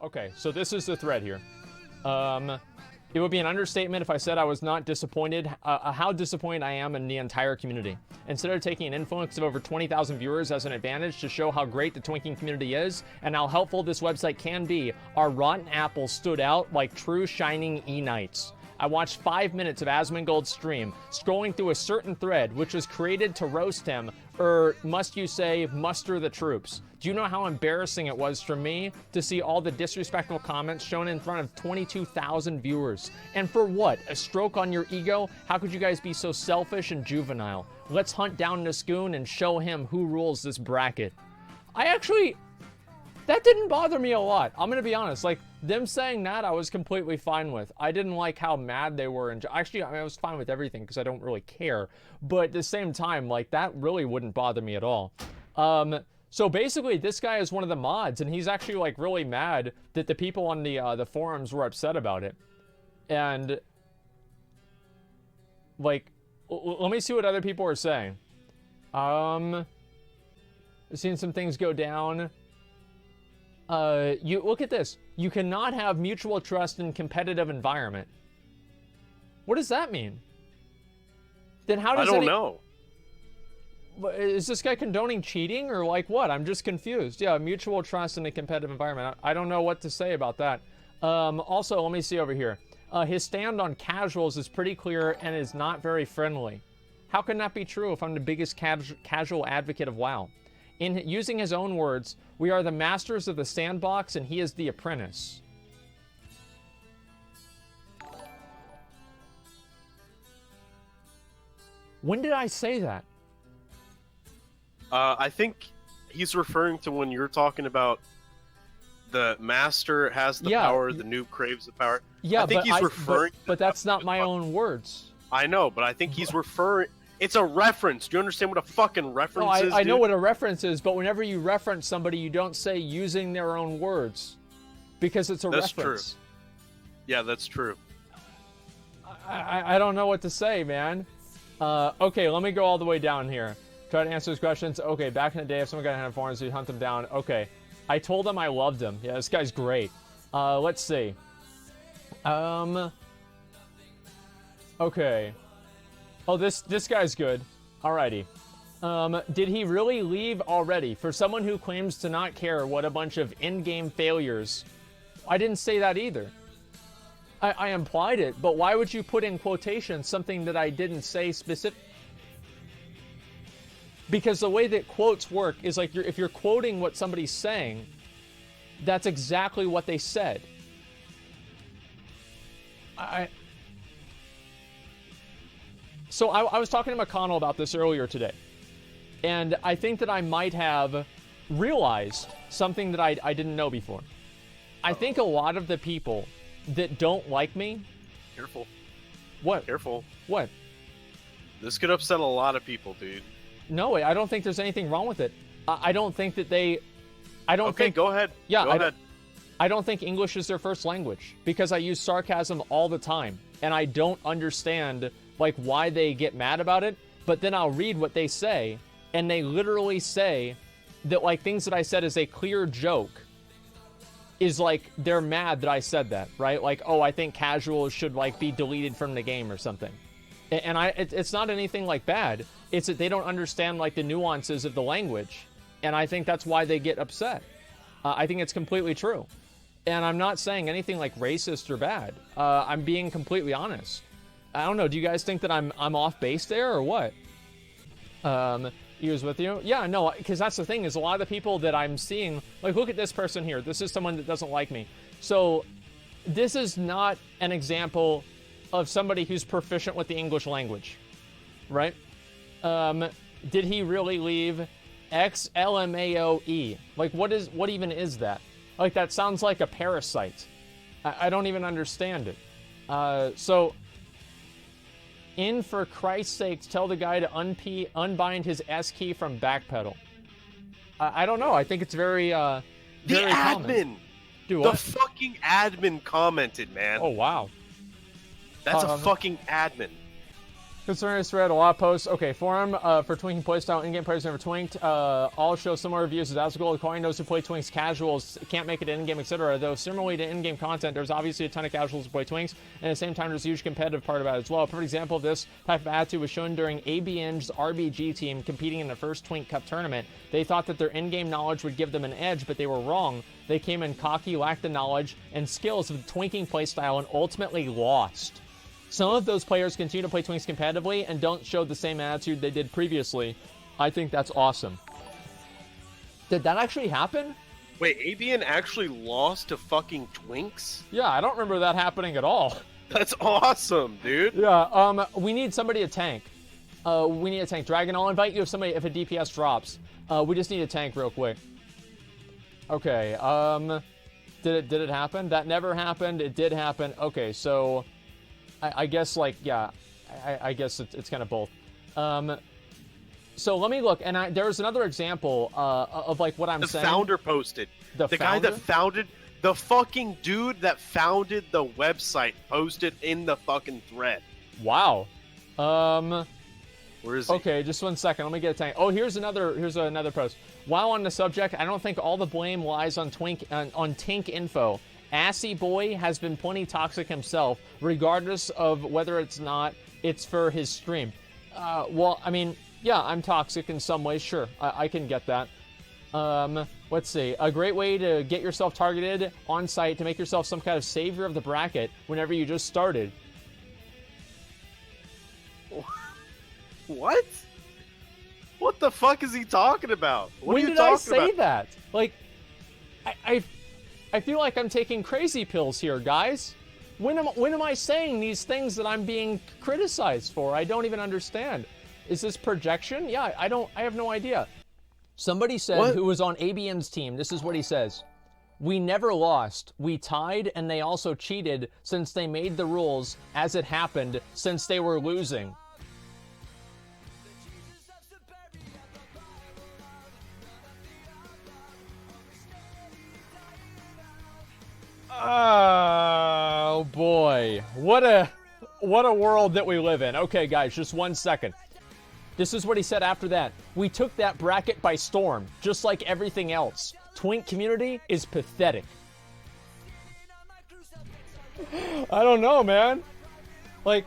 Okay, so this is the thread here. It would be an understatement if I said I was not disappointed, how disappointed I am in the entire community. Instead of taking an influx of over 20,000 viewers as an advantage to show how great the Twinking community is and how helpful this website can be, our rotten apples stood out like true shining E-Knights. I watched 5 minutes of Asmongold's stream, scrolling through a certain thread, which was created to roast him, or must you say, muster the troops. Do you know how embarrassing it was for me to see all the disrespectful comments shown in front of 22,000 viewers? And for what? A stroke on your ego? How could you guys be so selfish and juvenile? Let's hunt down Niskoon and show him who rules this bracket. That didn't bother me a lot. I'm gonna be honest, like, them saying that I was completely fine with. I didn't like how mad they were, and actually, I was fine with everything because I don't really care. But at the same time, like, that really wouldn't bother me at all. So basically, this guy is one of the mods, and he's actually, like, really mad that the people on the forums were upset about it. And, like, let me see what other people are saying. I've seen some things go down. You look at this. You cannot have mutual trust in competitive environment. What does that mean? Then how does I don't know. Is this guy condoning cheating or like what? I'm just confused. Yeah, mutual trust in a competitive environment. I don't know what to say about that. Also, let me see over here. His stand on casuals is pretty clear and is not very friendly. How can that be true if I'm the biggest casual advocate of WoW? In using his own words, we are the masters of the sandbox and he is the apprentice. When did I say that? I think he's referring to when you're talking about the master has the power, the noob craves the power. Yeah, I think he's referring. But that's not my own words. I know, but I think he's referring. It's a reference. Do you understand what a fucking reference is? I know what a reference is, but whenever you reference somebody, you don't say using their own words, because it's a reference. That's true. Yeah, that's true. I don't know what to say, man. Okay, let me go all the way down here. Try to answer his questions. Okay, back in the day, if someone got a hand of forums, you'd hunt them down. Okay, I told him I loved him. Yeah, this guy's great. Let's see. Okay. Oh, this guy's good. Alrighty. Did he really leave already? For someone who claims to not care, what a bunch of in-game failures. I didn't say that either. I implied it, but why would you put in quotations something that I didn't say specific? Because the way that quotes work is like if you're quoting what somebody's saying, that's exactly what they said. So I was talking to McConnell about this earlier today, and I think that I might have realized something that I didn't know before. I think a lot of the people that don't like me... Careful. What? Careful. What? This could upset a lot of people, dude. No, I don't think there's anything wrong with it. I don't think that they... Okay, go ahead. Yeah, go ahead. I don't think English is their first language, because I use sarcasm all the time, and I don't understand... like why they get mad about it, but then I'll read what they say, and they literally say that like things that I said is a clear joke is like they're mad that I said that, right? Like, oh, I think casuals should like be deleted from the game or something. And it's not anything like bad. It's that they don't understand like the nuances of the language, and I think that's why they get upset. I think it's completely true, and I'm not saying anything like racist or bad. I'm being completely honest. I don't know. Do you guys think that I'm off base there or what? He was with you? Yeah, no, because that's the thing is a lot of the people that I'm seeing, like, look at this person here. This is someone that doesn't like me. So this is not an example of somebody who's proficient with the English language, right? Did he really leave XLMAOE? Like, what even is that? Like, that sounds like a parasite. I don't even understand it. So... in for Christ's sake, tell the guy to unbind his S key from backpedal. I don't know. I think it's very the common. Admin! Do what? The fucking admin commented, man. Oh, wow. That's a fucking admin. Concerning this thread, a lot of posts. Okay, forum for Twinking playstyle. In-game players never twinked. All show similar reviews as Asmongold. According to those who play Twinks casuals can't make it in-game, etc. Though similarly to in-game content, there's obviously a ton of casuals who play Twinks, and at the same time, there's a huge competitive part about it as well. A perfect example of this type of attitude was shown during ABN's RBG team competing in the first Twink Cup tournament. They thought that their in-game knowledge would give them an edge, but they were wrong. They came in cocky, lacked the knowledge and skills of the Twinking playstyle, and ultimately lost. Some of those players continue to play Twinks competitively and don't show the same attitude they did previously. I think that's awesome. Did that actually happen? Wait, ABN actually lost to fucking Twinks? Yeah, I don't remember that happening at all. That's awesome, dude. Yeah, we need somebody to tank. We need a tank. Dragon, I'll invite you if a DPS drops. We just need a tank real quick. Okay, did it happen? That never happened. It did happen. Okay, so I guess, like, yeah, I guess it's kind of both. So let me look, and there's another example of, like, what I'm saying. The founder posted. The guy that founded, the fucking dude that founded the website posted in the fucking thread. Wow. Where is he? Okay, just 1 second. Let me get a tank. Oh, here's another post. While on the subject, I don't think all the blame lies on Tink Info. Assy Boy has been plenty toxic himself, regardless of whether it's for his stream. Well, I mean, yeah, I'm toxic in some ways, sure. I can get that. Let's see. A great way to get yourself targeted on site to make yourself some kind of savior of the bracket whenever you just started. What? What the fuck is he talking about? What when are you did I talking say about? that? Like, I feel like I'm taking crazy pills here, guys. When am I saying these things that I'm being criticized for? I don't even understand. Is this projection? Yeah, I have no idea. Somebody said, who was on ABN's team, this is what he says. We never lost. We tied, and they also cheated since they made the rules as it happened since they were losing. Oh boy, what a world that we live in. Okay, guys, just 1 second. This is what he said after that. We took that bracket by storm, just like everything else. Twink community is pathetic. I don't know, man. Like,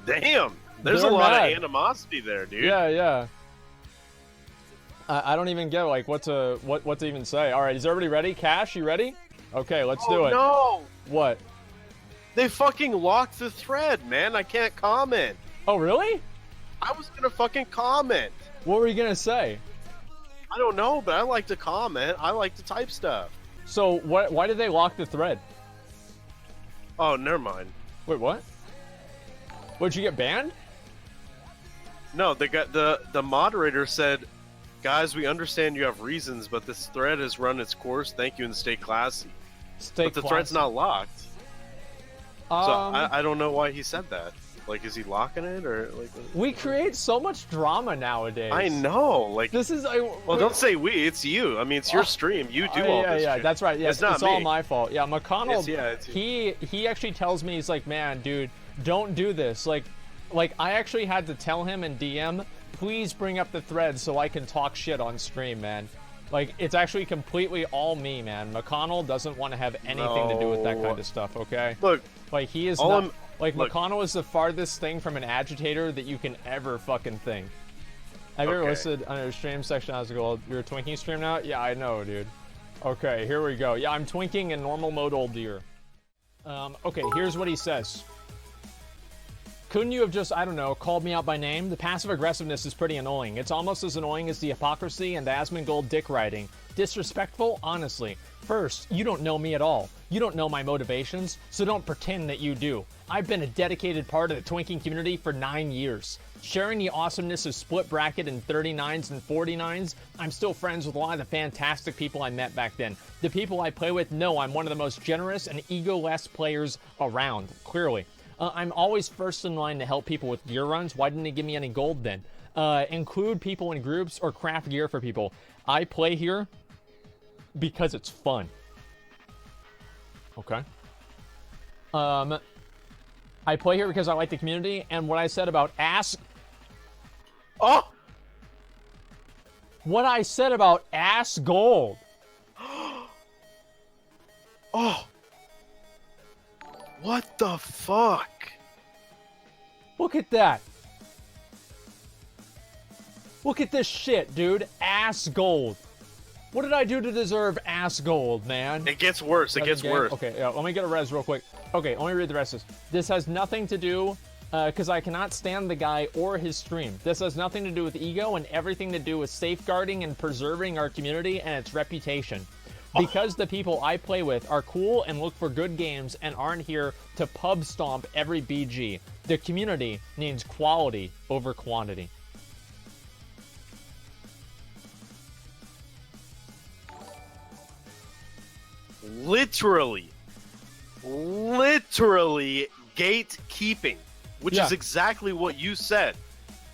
damn, there's a lot of animosity there, dude. Yeah. I don't even get, like, what to even say. All right, is everybody ready? Cash, you ready? Okay, let's do it. No! What? They fucking locked the thread, man. I can't comment. Oh, really? I was gonna fucking comment. What were you gonna say? I don't know, but I like to comment. I like to type stuff. So, why did they lock the thread? Oh, never mind. Wait, what? Would you get banned? No, they got the moderator said, guys, we understand you have reasons, but this thread has run its course. Thank you and stay classy. But the thread's not locked. So I don't know why he said that. Like, is he locking it or like? We create so much drama nowadays. I know. Like, this is. Well, don't say we. It's you. I mean, it's your stream. You do all this. Yeah, shit. that's right. Yeah, it's all my fault. Yeah, McConnell. He actually tells me, he's like, man, dude, don't do this. Like I actually had to tell him in DM, please bring up the thread so I can talk shit on stream, man. Like, it's actually completely all me, man. McConnell doesn't want to have anything to do with that kind of stuff, okay? Look, like, he is not... Like, McConnell is the farthest thing from an agitator that you can ever fucking think. Have you ever listed on your stream section as gold? You're a Twinking stream now? Yeah, I know, dude. Okay, here we go. Yeah, I'm Twinking in normal mode, old dear. Okay, here's what he says. Couldn't you have just, I don't know, called me out by name? The passive aggressiveness is pretty annoying. It's almost as annoying as the hypocrisy and the Asmongold dick riding. Disrespectful? Honestly. First, you don't know me at all. You don't know my motivations, so don't pretend that you do. I've been a dedicated part of the Twinking community for 9 years. Sharing the awesomeness of split bracket and 39s and 49s, I'm still friends with a lot of the fantastic people I met back then. The people I play with know I'm one of the most generous and ego-less players around, clearly. I'm always first in line to help people with gear runs. Why didn't they give me any gold then? Include people in groups or craft gear for people. I play here because it's fun. Okay. I play here because I like the community, and what I said about Oh! What I said about Asmongold. Oh! What the fuck? Look at that. Look at this shit, dude. Asmongold. What did I do to deserve Asmongold, man? It gets worse. It gets worse. Okay, yeah, let me get a res real quick. Okay, let me read the rest of this. This has nothing to do, because I cannot stand the guy or his stream. This has nothing to do with ego and everything to do with safeguarding and preserving our community and its reputation. Because the people I play with are cool and look for good games and aren't here to pub stomp every BG. The community needs quality over quantity. Literally gatekeeping, which is exactly what you said.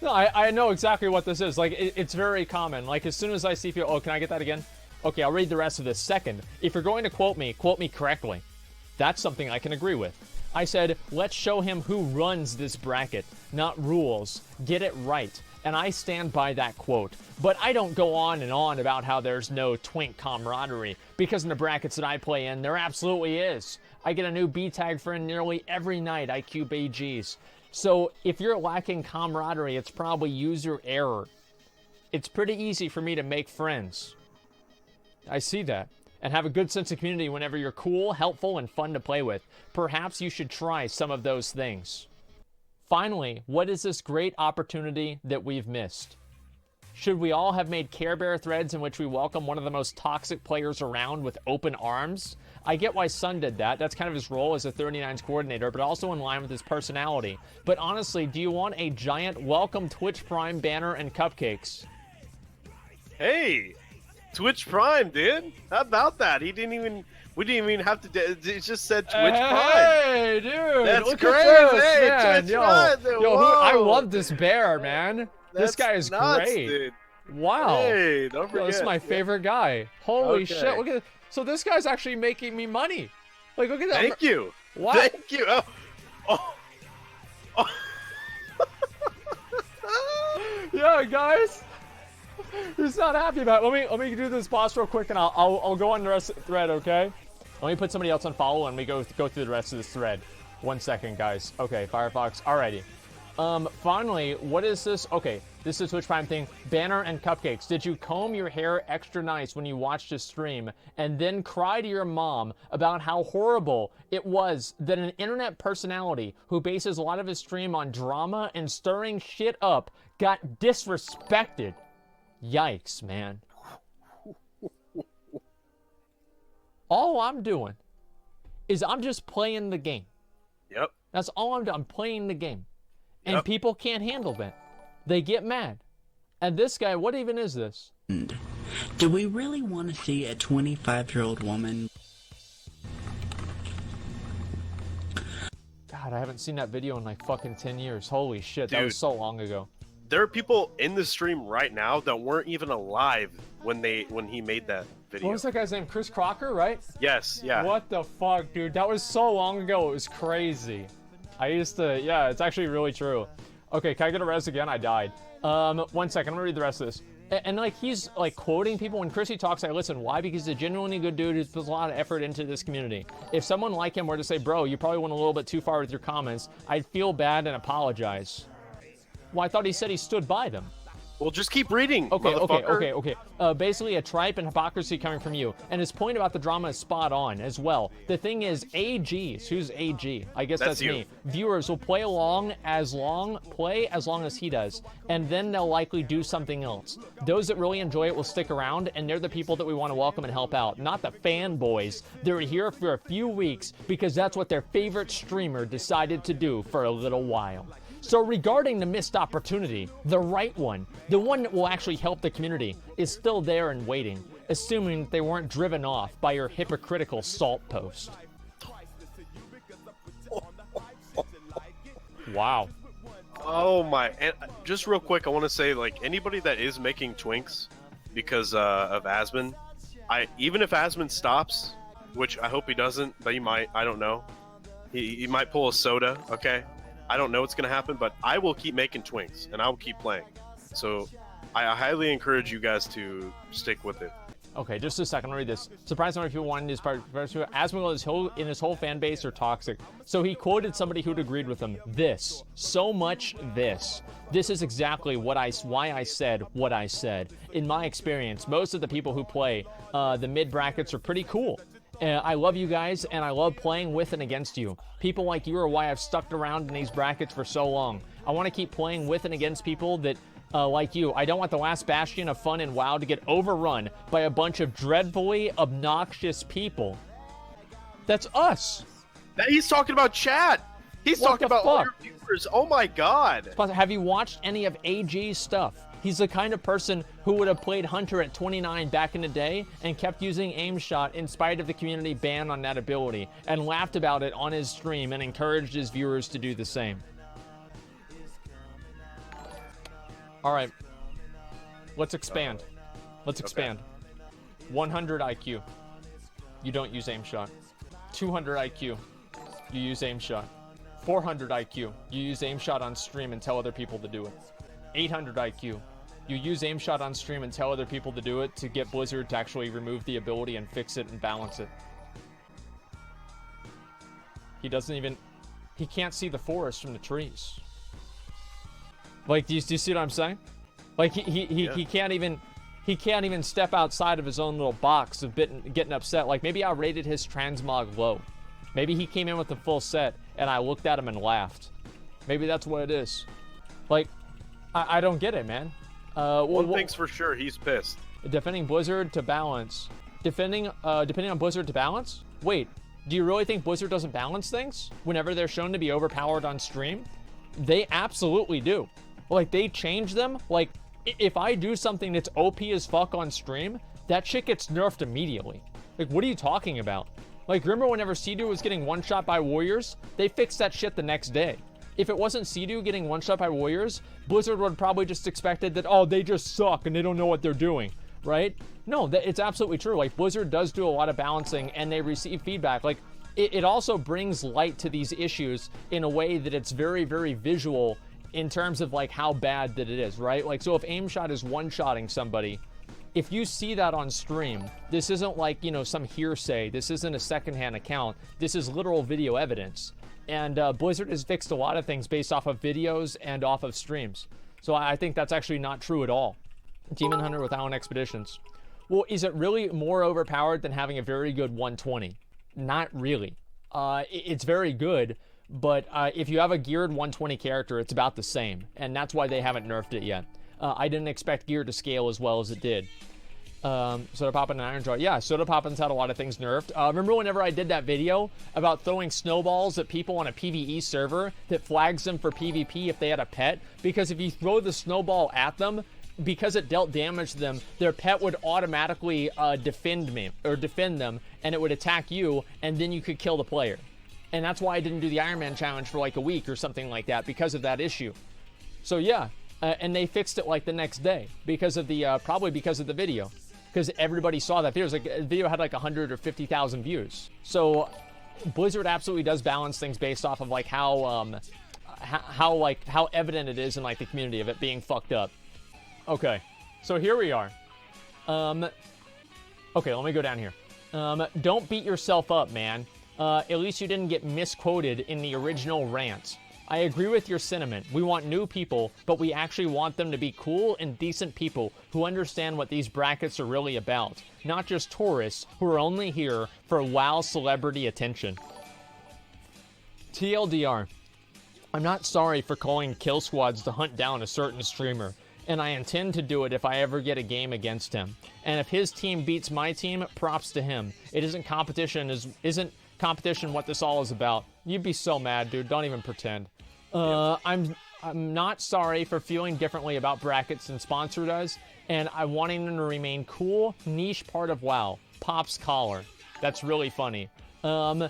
No, I know exactly what this is. Like, it's very common. Like, as soon as I see people, oh, can I get that again? Okay, I'll read the rest of this. Second, if you're going to quote me correctly. That's something I can agree with. I said, let's show him who runs this bracket, not rules. Get it right. And I stand by that quote. But I don't go on and on about how there's no twink camaraderie, because in the brackets that I play in, there absolutely is. I get a new B-tag friend nearly every night I cube AGs. So if you're lacking camaraderie, it's probably user error. It's pretty easy for me to make friends. I see that. And have a good sense of community whenever you're cool, helpful, and fun to play with. Perhaps you should try some of those things. Finally, what is this great opportunity that we've missed? Should we all have made Care Bear threads in which we welcome one of the most toxic players around with open arms? I get why Sun did that. That's kind of his role as a 39's coordinator, but also in line with his personality. But honestly, do you want a giant welcome Twitch Prime banner and cupcakes? Hey, Twitch Prime, dude. How about that? We didn't even have to. It just said Twitch Prime. Hey, dude. That's look crazy. at this, Hey, man. Twitch Prime, dude. I love this bear, man. This guy is nuts, great. Dude. Wow. Hey, don't forget. This is my favorite guy. Holy Okay. shit. Look at this. So this guy's actually making me money. Like, look at that. Thank you. What? Thank you. Oh. Yeah, guys. He's not happy about it. Let me do this boss real quick, and I'll go on the rest of the thread, okay? Let me put somebody else on follow, and we go through the rest of this thread. 1 second, guys. Okay, Firefox. Alrighty. Finally, what is this? Okay, this is Twitch Prime thing. Banner and cupcakes. Did you comb your hair extra nice when you watched a stream and then cry to your mom about how horrible it was that an internet personality who bases a lot of his stream on drama and stirring shit up got disrespected? Yikes, man. All I'm doing is I'm just playing the game. Yep. That's all I'm doing. I'm playing the game. And Yep. people can't handle that. They get mad. And this guy, what even is this? Do we really want to see a 25-year-old woman? God, I haven't seen that video in like fucking 10 years. Holy shit, that was Dude. so long ago. There are people in the stream right now that weren't even alive when he made that video. What was that guy's name? Chris Crocker, right? Yes, yeah. What the fuck, dude? That was so long ago. It was crazy. I used to, yeah, it's actually really true. Okay, can I get a res again? I died. 1 second, I'm gonna read the rest of this. And like, he's like quoting people. When Chrissy talks, I listen. Why? Because he's a genuinely good dude who puts a lot of effort into this community. If someone like him were to say, bro, you probably went a little bit too far with your comments, I'd feel bad and apologize. Well, I thought he said he stood by them. Well, just keep reading, Okay. motherfucker. Basically a tripe and hypocrisy coming from you. And his point about the drama is spot on as well. The thing is, AGs, who's AG? I guess that's you. me. Viewers will play as long as he does. And then they'll likely do something else. Those that really enjoy it will stick around, and they're the people that we want to welcome and help out. Not the fanboys. They're here for a few weeks because that's what their favorite streamer decided to do for a little while. So regarding the missed opportunity, the right one, the one that will actually help the community, is still there and waiting, assuming that they weren't driven off by your hypocritical salt post. Wow. Oh my! And just real quick, I want to say, like, anybody that is making twinks because of Asmon, even if Asmon stops, which I hope he doesn't, but he might. I don't know. He might pull a soda, okay? I don't know what's going to happen, but I will keep making twinks, and I will keep playing. So I highly encourage you guys to stick with it. Okay, just a second. I'll read this. Surprised how many people wanted his part. Asmongold in his whole fan base are toxic. So he quoted somebody who'd agreed with him. This. So much this. This is exactly why I said what I said. In my experience, most of the people who play the mid brackets are pretty cool. I love you guys, and I love playing with and against you. People like you are why I've stuck around in these brackets for so long. I want to keep playing with and against people that like you. I don't want the last bastion of fun in WoW to get overrun by a bunch of dreadfully obnoxious people. That's us. He's talking about chat. He's talking about all your viewers. Oh my god. Have you watched any of AG's stuff? He's the kind of person who would have played Hunter at 29 back in the day and kept using aim shot in spite of the community ban on that ability, and laughed about it on his stream and encouraged his viewers to do the same. All right, let's expand. Let's expand. 100 IQ, you don't use aim shot. 200 IQ, you use aim shot. 400 IQ, you use aim shot on stream and tell other people to do it. 800 IQ, you use aim shot on stream and tell other people to do it to get Blizzard to actually remove the ability and fix it and balance it. He can't see the forest from the trees. Like, do you see what I'm saying? Like, he can't even step outside of his own little box of getting upset. Like, maybe I rated his transmog low. Maybe he came in with the full set and I looked at him and laughed. Maybe that's what it is. Like, I don't get it, man. One thing's for sure, he's pissed. Defending Blizzard to balance. Depending on Blizzard to balance? Wait, do you really think Blizzard doesn't balance things whenever they're shown to be overpowered on stream? They absolutely do. Like, they change them. Like, if I do something that's OP as fuck on stream, that shit gets nerfed immediately. Like, what are you talking about? Like, remember whenever Sea-Doo was getting one-shot by Warriors? They fixed that shit the next day. If it wasn't Sea-Doo getting one-shot by Warriors, Blizzard would probably just expected that, oh, they just suck and they don't know what they're doing, right? No, it's absolutely true. Like, Blizzard does do a lot of balancing and they receive feedback. Like, it also brings light to these issues in a way that it's very, very visual in terms of, like, how bad that it is, right? Like, so if aim shot is one-shotting somebody, if you see that on stream, this isn't like, you know, some hearsay. This isn't a secondhand account. This is literal video evidence. And Blizzard has fixed a lot of things based off of videos and off of streams. So I think that's actually not true at all. Demon Hunter with Allen Expeditions. Well, is it really more overpowered than having a very good 120? Not really. It's very good, but if you have a geared 120 character, it's about the same. And that's why they haven't nerfed it yet. I didn't expect gear to scale as well as it did. Soda Poppin' and Iron Jaw. Yeah, Soda Poppin's had a lot of things nerfed. Remember whenever I did that video about throwing snowballs at people on a PvE server that flags them for PvP if they had a pet? Because if you throw the snowball at them, because it dealt damage to them, their pet would automatically defend them, and it would attack you, and then you could kill the player. And that's why I didn't do the Iron Man challenge for like a week or something like that, because of that issue. So yeah, and they fixed it like the next day because of the probably because of the video, because everybody saw that video. It was like, the video had like 100 or 50,000 views. So Blizzard absolutely does balance things based off of like how evident it is in like the community of it being fucked up. Okay, so here we are. Okay, let me go down here. Don't beat yourself up, man. At least you didn't get misquoted in the original rant. I agree with your sentiment. We want new people, but we actually want them to be cool and decent people who understand what these brackets are really about. Not just tourists who are only here for WoW celebrity attention. TLDR. I'm not sorry for calling kill squads to hunt down a certain streamer, and I intend to do it if I ever get a game against him. And if his team beats my team, props to him. It isn't competition what this all is about. You'd be so mad, dude. Don't even pretend. I'm not sorry for feeling differently about brackets than Sponsor does, and I'm wanting them to remain cool, niche part of WoW. Pop's collar. That's really funny. I'm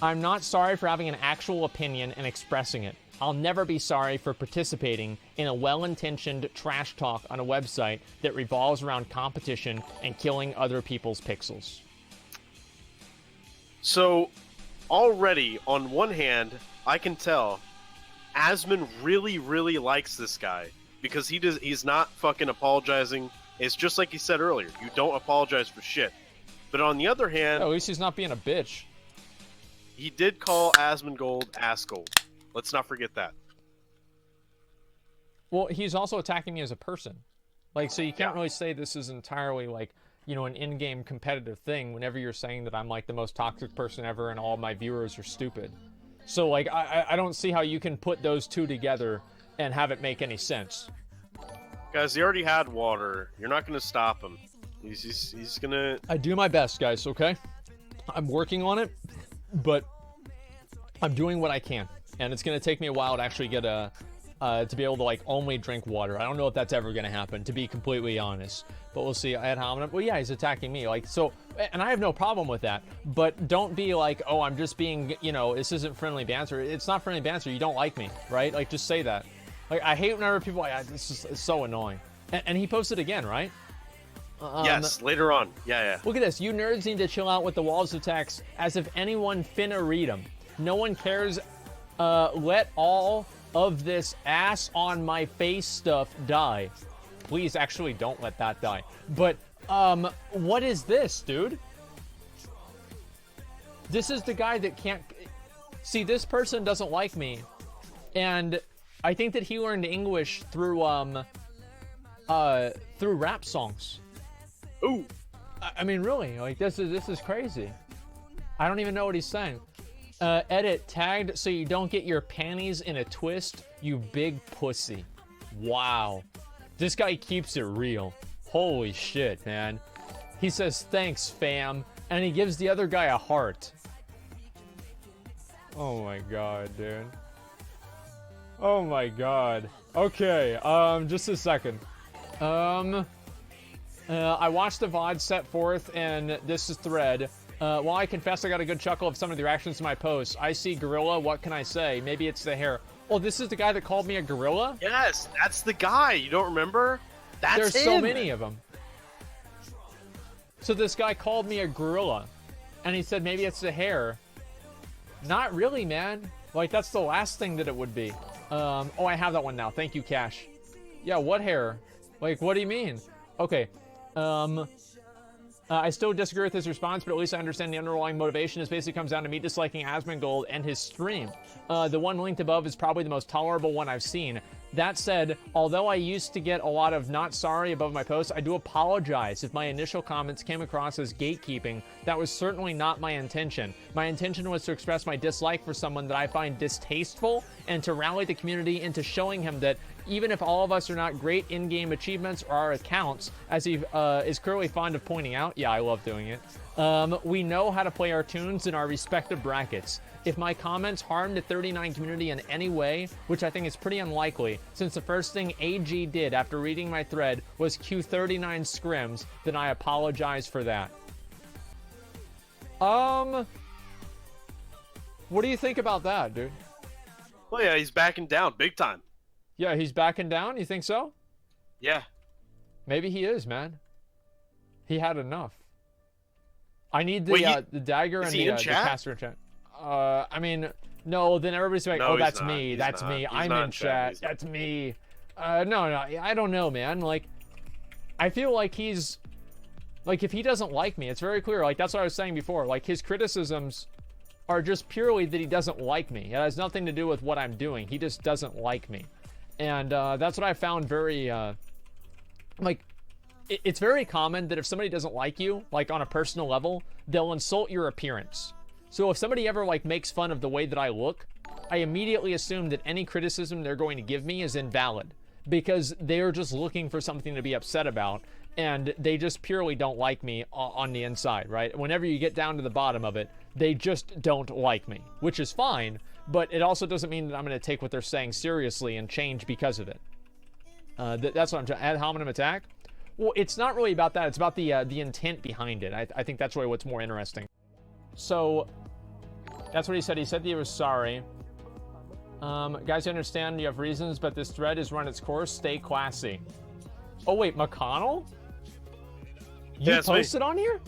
not sorry for having an actual opinion and expressing it. I'll never be sorry for participating in a well-intentioned trash talk on a website that revolves around competition and killing other people's pixels. So, already, on one hand, I can tell Asmon really, really likes this guy because he's not fucking apologizing. It's just like he said earlier. You don't apologize for shit. But on the other hand... at least he's not being a bitch. He did call Asmongold Assgold. Let's not forget that. Well, he's also attacking me as a person. Like, so you can't really say this is entirely, like, you know, an in-game competitive thing whenever you're saying that I'm, like, the most toxic person ever and all my viewers are stupid. So, like, I don't see how you can put those two together and have it make any sense. Guys, he already had water. You're not going to stop him. He's going to... I do my best, guys, okay? I'm working on it, but I'm doing what I can. And it's going to take me a while to actually get to be able to, like, only drink water. I don't know if that's ever going to happen, to be completely honest. But we'll see. Ad hominem. Well, yeah, he's attacking me. Like, so, and I have no problem with that. But don't be like, oh, I'm just being, you know, this isn't friendly banter. It's not friendly banter. You don't like me, right? Like, just say that. Like, I hate whenever people, this is so annoying. And he posted again, right? Yes, later on. Yeah. Look at this. You nerds need to chill out with the walls of text as if anyone finna read them. No one cares. Let all of this ass on my face stuff die. Please, actually, don't let that die. But, what is this, dude? This is the guy that can't... See, this person doesn't like me. And I think that he learned English through rap songs. Ooh. I mean, really, like, this is crazy. I don't even know what he's saying. Edit, tagged so you don't get your panties in a twist, you big pussy. Wow. This guy keeps it real. Holy shit, man. He says, thanks, fam. And he gives the other guy a heart. Oh my god, dude. Oh my god. Okay, just a second. I watched the VOD set forth, and this is thread. While I confess I got a good chuckle of some of the reactions to my posts, I see gorilla, what can I say? Maybe it's the hair. Oh, this is the guy that called me a gorilla? Yes, that's the guy. You don't remember? That's There's him. so many of them. So this guy called me a gorilla, and he said maybe it's the hair. Not really, man. Like, that's the last thing that it would be. Oh, I have that one now. Thank you, Cash. Yeah, what hair? Like, what do you mean? Okay. I still disagree with his response, but at least I understand the underlying motivation. It basically comes down to me disliking Asmongold and his stream. The one linked above is probably the most tolerable one I've seen. That said, although I used to get a lot of not sorry above my posts, I do apologize if my initial comments came across as gatekeeping. That was certainly not my intention. My intention was to express my dislike for someone that I find distasteful and to rally the community into showing him that even if all of us are not great in-game achievements or our accounts, as he is clearly fond of pointing out, yeah, I love doing it, we know how to play our tunes in our respective brackets. If my comments harmed the 39 community in any way, which I think is pretty unlikely, since the first thing AG did after reading my thread was Q39 scrims, then I apologize for that. What do you think about that, dude? Well, yeah, he's backing down big time. Yeah, he's backing down? You think so? Yeah. Maybe he is, man. He had enough. I need the dagger and the caster in chat. I mean, no, then everybody's like, oh, that's me. That's me. I'm in chat. That's me. No, I don't know, man. Like, I feel like he's... Like, if he doesn't like me, it's very clear. Like, that's what I was saying before. Like, his criticisms are just purely that he doesn't like me. It has nothing to do with what I'm doing. He just doesn't like me. And that's what I found very... like, it's very common that if somebody doesn't like you, like, on a personal level, they'll insult your appearance. So if somebody ever, like, makes fun of the way that I look, I immediately assume that any criticism they're going to give me is invalid. Because they're just looking for something to be upset about, and they just purely don't like me on the inside, right? Whenever you get down to the bottom of it, they just don't like me, which is fine, but it also doesn't mean that I'm going to take what they're saying seriously and change because of it. That's what I'm trying. Ad hominem attack? Well, it's not really about that. It's about the intent behind it. I think that's really what's more interesting. So, that's what he said. He said that he was sorry. Guys, I understand you have reasons, but this thread has run its course. Stay classy. Oh, wait, McConnell? You posted on here?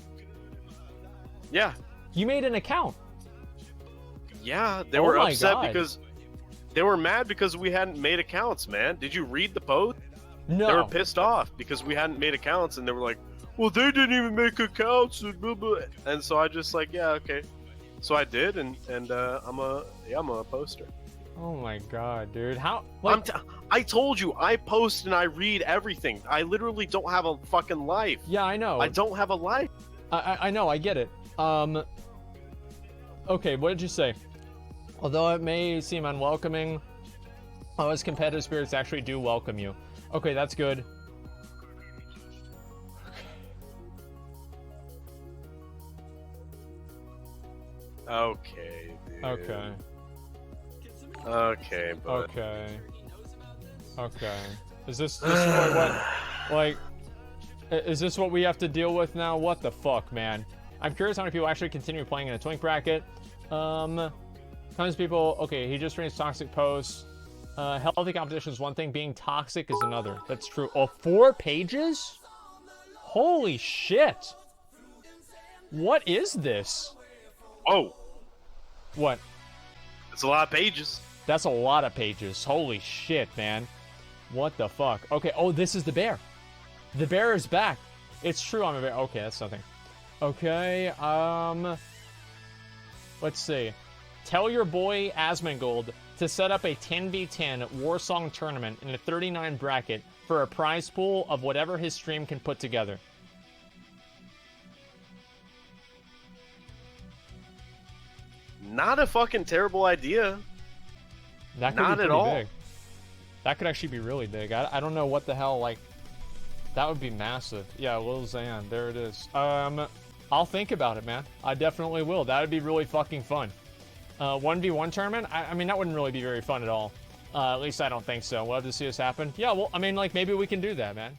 Yeah. You made an account? Yeah, they Oh were my upset God. because they were mad because we hadn't made accounts, man. Did you read the post? No. They were pissed off because we hadn't made accounts, and they were like, "Well, they didn't even make accounts." And blah, blah. And so I just like, yeah, okay. So I did, and I'm a poster. Oh my God, dude. How? I told you, I post and I read everything. I literally don't have a fucking life. Yeah, I know. I don't have a life. I know, I get it. Okay, what did you say? Although it may seem unwelcoming, as competitive spirits actually do welcome you. Okay, that's good. Okay, dude. Okay. Okay, but... Okay. Is this what, like, is this what we have to deal with now? What the fuck, man? I'm curious how many people actually continue playing in a twink bracket. Tons of people, okay, he just reads toxic posts. Healthy competition is one thing, being toxic is another. That's true. Oh, 4 pages? Holy shit. What is this? Oh, What? it's a lot of pages. That's a lot of pages. Holy shit, man. What the fuck? Okay, oh, this is the bear. The bear is back. It's true, I'm a bear. Okay, that's something. Okay, let's see. Tell your boy Asmongold to set up a 10v10 Warsong tournament in a 39 bracket for a prize pool of whatever his stream can put together. Not a fucking terrible idea. That could Not be at pretty all. big. That could actually be really big. I don't know what the hell, like, that would be massive. Yeah, Lil Xan, there it is. I'll think about it, man. I definitely will. That would be really fucking fun. 1v1 tournament? I mean, that wouldn't really be very fun at all. At least I don't think so. We'll have to see this happen. Yeah, well, I mean, like, maybe we can do that, man.